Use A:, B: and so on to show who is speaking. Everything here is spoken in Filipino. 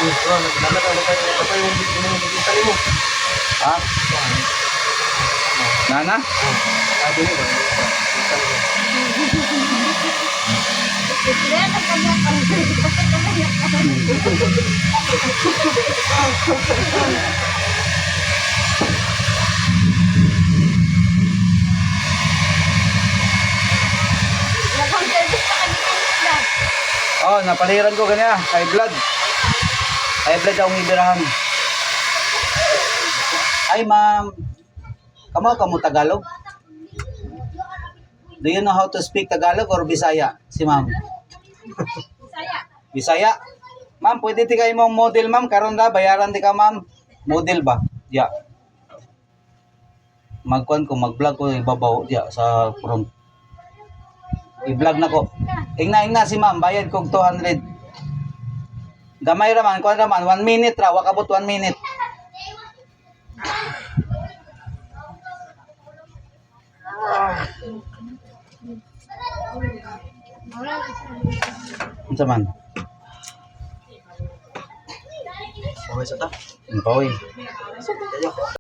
A: Ha? Nana? Oh, napaliran ko kanya. High blood. High blood akong ibirahan. Ay, ma'am. Kamu Tagalog? Do you know how to speak Tagalog or Bisaya? Si ma'am.
B: Bisaya.
A: Bisaya? Ma'am, pwede ti kayo mong model, ma'am. Karon da, bayaran di ka, ma'am. Model ba? Yeah. Magkuhan ko, mag-vlog ko, ibabaw diya sa front. I-vlog na ko. Ingna si ma'am, bayad kong 200. Gamay raman, kuhan raman, 1 minute ra, wakabot 1 minute. Ano man?
C: Okay sa ta.
A: Ang pawin.